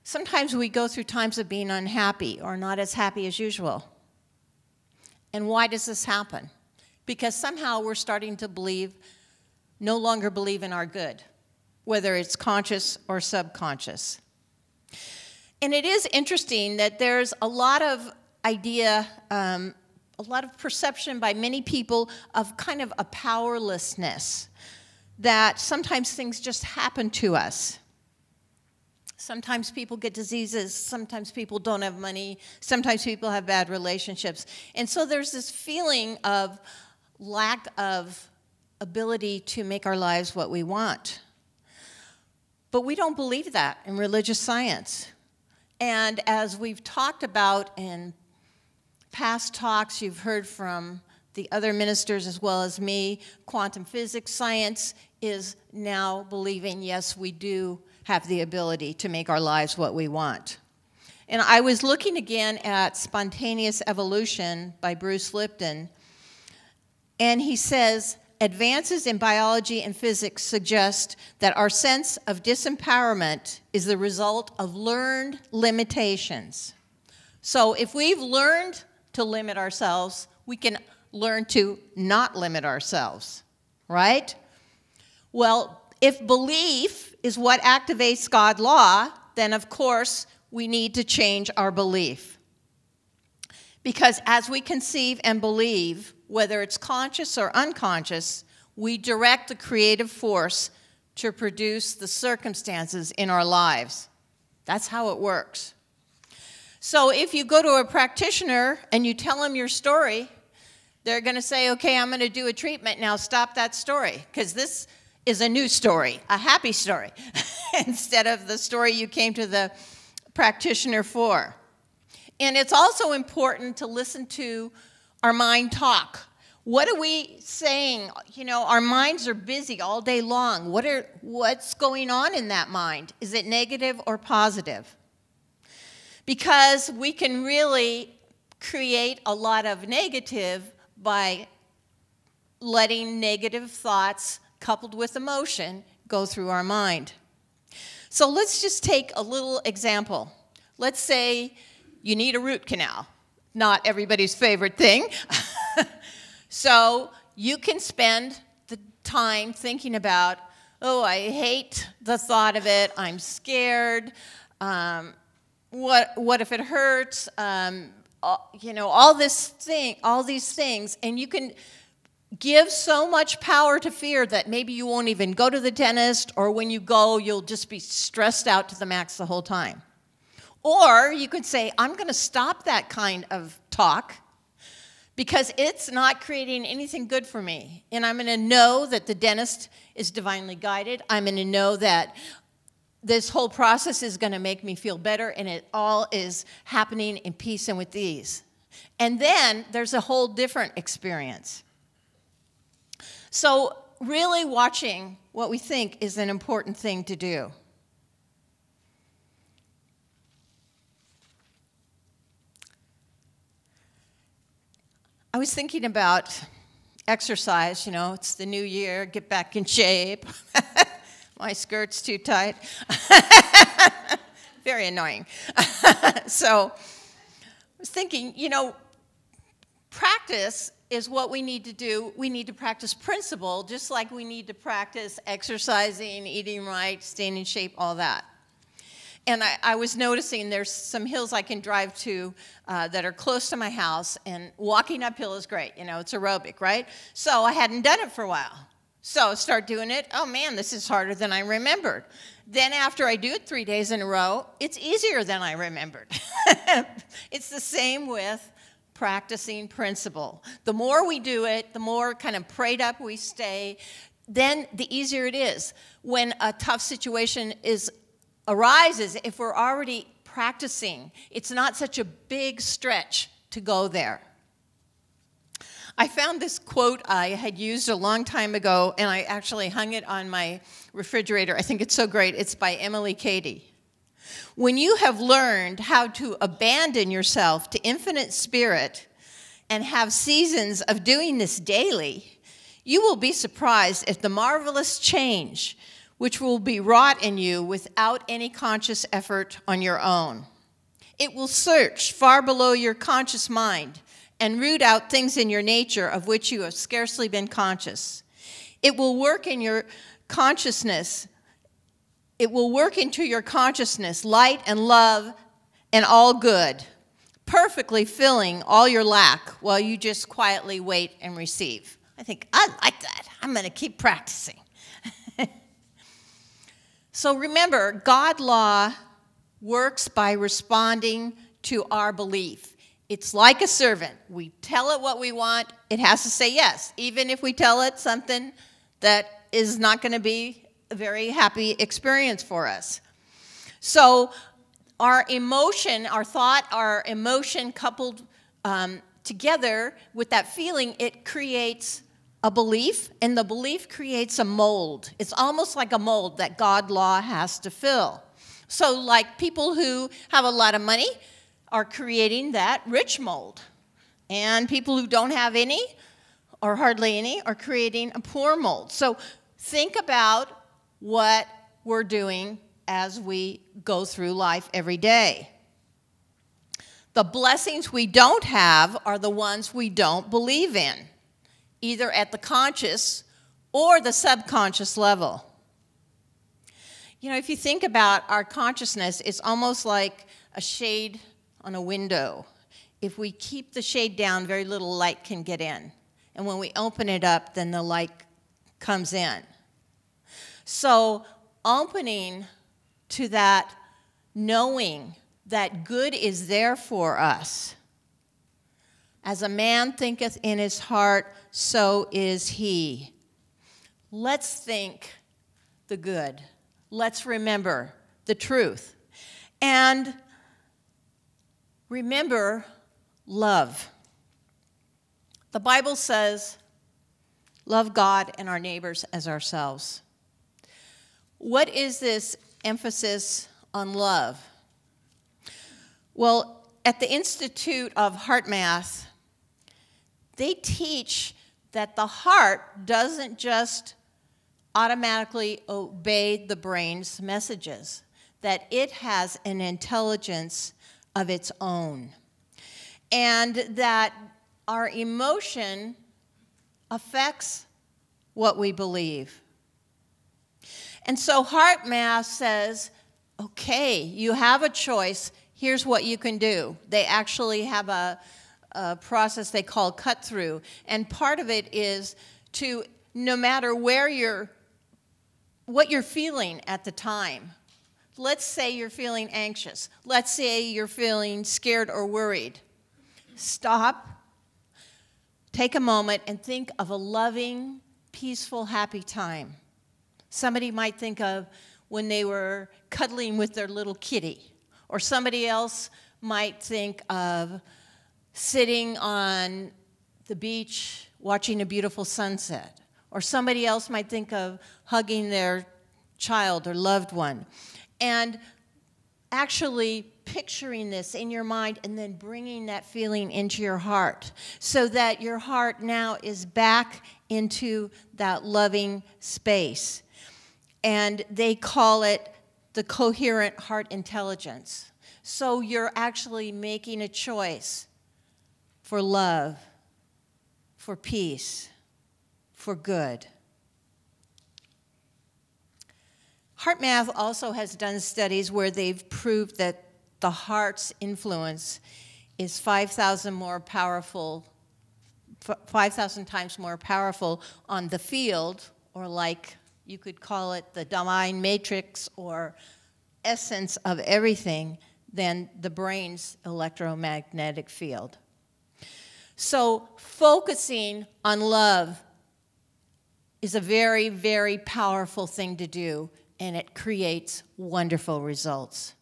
Sometimes we go through times of being unhappy or not as happy as usual. And why does this happen? Because somehow we're starting to no longer believe in our good, whether it's conscious or subconscious. And it is interesting that there's a lot of a lot of perception by many people of kind of a powerlessness, that sometimes things just happen to us. Sometimes people get diseases, sometimes people don't have money, sometimes people have bad relationships. And so there's this feeling of lack of ability to make our lives what we want. But we don't believe that in religious science. And as we've talked about in past talks, you've heard from the other ministers as well as me, quantum physics science is now believing, yes, we do have the ability to make our lives what we want. And I was looking again at Spontaneous Evolution by Bruce Lipton, and he says, advances in biology and physics suggest that our sense of disempowerment is the result of learned limitations. So if we've learned to limit ourselves, we can learn to not limit ourselves, right? Well, if belief is what activates God's law, then of course we need to change our belief. Because as we conceive and believe, whether it's conscious or unconscious, we direct the creative force to produce the circumstances in our lives. That's how it works. So if you go to a practitioner and you tell them your story, they're going to say, okay, I'm going to do a treatment now, stop that story, because this is a new story, a happy story, instead of the story you came to the practitioner for. And it's also important to listen to our mind talk. What are we saying? You know, our minds are busy all day long. What's going on in that mind? Is it negative or positive? Because we can really create a lot of negative by letting negative thoughts coupled with emotion go through our mind. So let's just take a little example. Let's say you need a root canal. Not everybody's favorite thing. So you can spend the time thinking about, oh, I hate the thought of it. I'm scared. What if it hurts? You know, all these things, and you can give so much power to fear that maybe you won't even go to the dentist, or when you go, you'll just be stressed out to the max the whole time. Or you could say, I'm going to stop that kind of talk because it's not creating anything good for me. And I'm going to know that the dentist is divinely guided. I'm going to know that this whole process is going to make me feel better, and it all is happening in peace and with ease. And then there's a whole different experience. So really watching what we think is an important thing to do. I was thinking about exercise. You know, it's the new year, get back in shape. My skirt's too tight. Very annoying. So I was thinking, you know, practice is what we need to do. We need to practice principle, just like we need to practice exercising, eating right, staying in shape, all that. And I was noticing there's some hills I can drive to that are close to my house, and walking uphill is great. You know, it's aerobic, right? So I hadn't done it for a while. So I start doing it. Oh, man, this is harder than I remembered. Then after I do it 3 days in a row, it's easier than I remembered. It's the same with practicing principle. The more we do it, the more kind of prayed up we stay, then the easier it is. When a tough situation arises, if we're already practicing, it's not such a big stretch to go there. I found this quote I had used a long time ago, and I actually hung it on my refrigerator. I think it's so great. It's by Emily Cady. When you have learned how to abandon yourself to infinite spirit and have seasons of doing this daily, you will be surprised at the marvelous change which will be wrought in you without any conscious effort on your own. It will search far below your conscious mind and root out things in your nature of which you have scarcely been conscious. It will work in your consciousness. It will work into your consciousness light and love and all good, perfectly filling all your lack while you just quietly wait and receive. I think, I like that. I'm going to keep practicing. So remember, God law works by responding to our belief. It's like a servant. We tell it what we want, it has to say yes, even if we tell it something that is not going to be a very happy experience for us. So our emotion, our thought, our emotion coupled together with that feeling, it creates a belief, and the belief creates a mold. It's almost like a mold that God law has to fill. So like people who have a lot of money are creating that rich mold. And people who don't have any or hardly any are creating a poor mold. So think about what we're doing as we go through life every day. The blessings we don't have are the ones we don't believe in, either at the conscious or the subconscious level. You know, if you think about our consciousness, it's almost like a shade on a window. If we keep the shade down, very little light can get in. And when we open it up, then the light comes in. So opening to that knowing that good is there for us. As a man thinketh in his heart, so is he. Let's think the good. Let's remember the truth. And remember love. The Bible says, love God and our neighbors as ourselves. What is this emphasis on love? Well, at the Institute of Heart Math, they teach that the heart doesn't just automatically obey the brain's messages, that it has an intelligence of its own, and that our emotion affects what we believe. And so Heart Math says, okay, you have a choice. Here's what you can do. They actually have a process they call cut through. And part of it is to, no matter what you're feeling at the time. Let's say you're feeling anxious. Let's say you're feeling scared or worried. Stop, take a moment, and think of a loving, peaceful, happy time. Somebody might think of when they were cuddling with their little kitty, or somebody else might think of sitting on the beach watching a beautiful sunset, or somebody else might think of hugging their child or loved one. And actually picturing this in your mind and then bringing that feeling into your heart so that your heart now is back into that loving space. And they call it the coherent heart intelligence. So you're actually making a choice for love, for peace, for good. Heart Math also has done studies where they've proved that the heart's influence is 5,000 times more powerful on the field, or like you could call it the divine matrix or essence of everything, than the brain's electromagnetic field. So focusing on love is a very, very powerful thing to do, and it creates wonderful results.